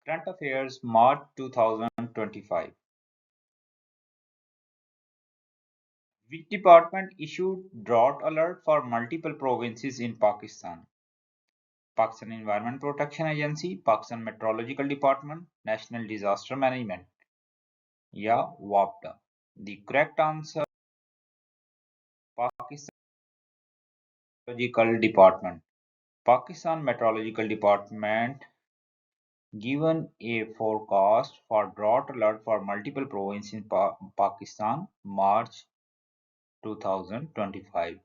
Current Affairs, March 2025. Which department issued drought alert for multiple provinces in Pakistan? Pakistan Environment Protection Agency, Pakistan Meteorological Department, National Disaster Management, या WAPDA. The correct answer, Pakistan Meteorological Department. Pakistan Meteorological Department given a forecast for drought alert for multiple provinces in Pakistan, March 2025.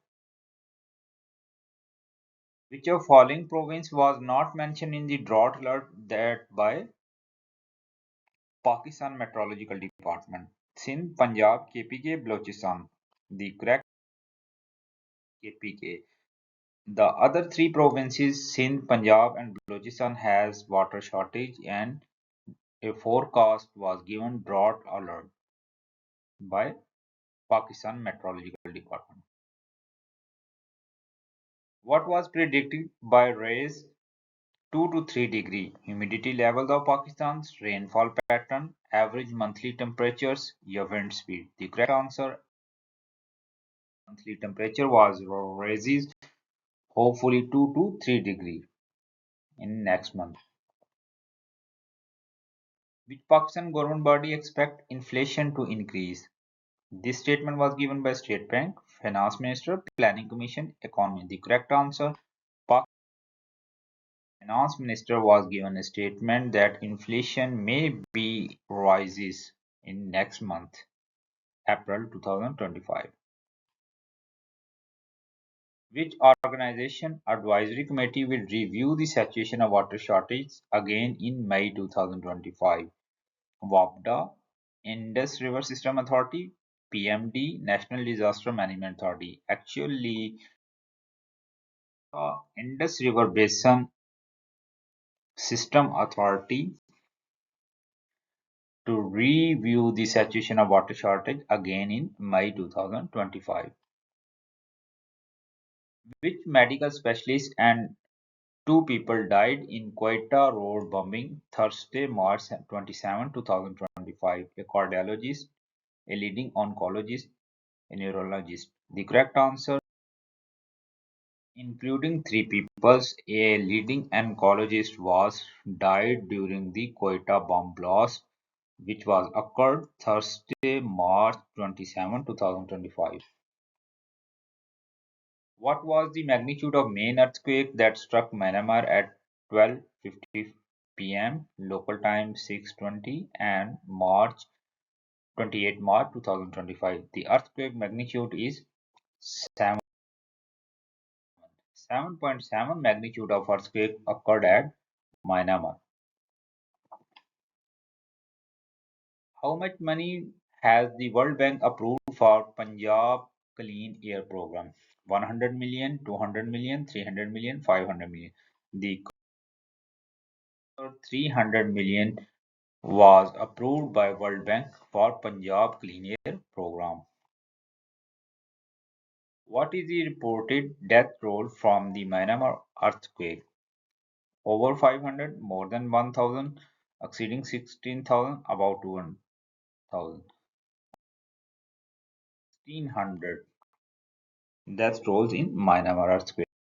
Which of following province was not mentioned in the drought alert that by Pakistan Meteorological Department? Sindh, Punjab, KPK, Balochistan. The correct KPK. The other three provinces, Sindh, Punjab, and Balochistan, has water shortage, and a forecast was given drought alert by Pakistan Meteorological Department. What was predicted by raise 2 to 3 degree humidity level of Pakistan's rainfall pattern, average monthly temperatures, your wind speed? The correct answer, monthly temperature was raises hopefully 2 to 3 degree in next month. Which Pakistan government body expect inflation to increase? This statement was given by State Bank, Finance Minister, Planning Commission, Economy. The correct answer, Finance Minister was given a statement that inflation may be rises in next month, April 2025. Which organization advisory committee will review the situation of water shortage again in May 2025? WAPDA, Indus River System Authority, PMD, National Disaster Management Authority. Actually, Indus River Basin System Authority to review the situation of water shortage again in May 2025. Which medical specialist and two people died in Quetta road bombing Thursday, March 27, 2025? A cardiologist, a leading oncologist, a neurologist. The correct answer, including three people, a leading oncologist was died during the Quetta bomb blast, which was occurred Thursday, March 27, 2025. What was the magnitude of main earthquake that struck Myanmar at 12:50 p.m. local time 6:20 and March 28 March 2025? The earthquake magnitude is 7.7 magnitude of earthquake occurred at Myanmar. How much money has the World Bank approved for Punjab Clean Air Program? 100 million, 200 million, 300 million, 500 million. The 300 million was approved by World Bank for Punjab Clean Air Program. What is the reported death toll from the Myanmar earthquake? Over 500, more than 1,000, exceeding 16,000, about 2,000. 1,600 death tolls in Myanmar earthquake.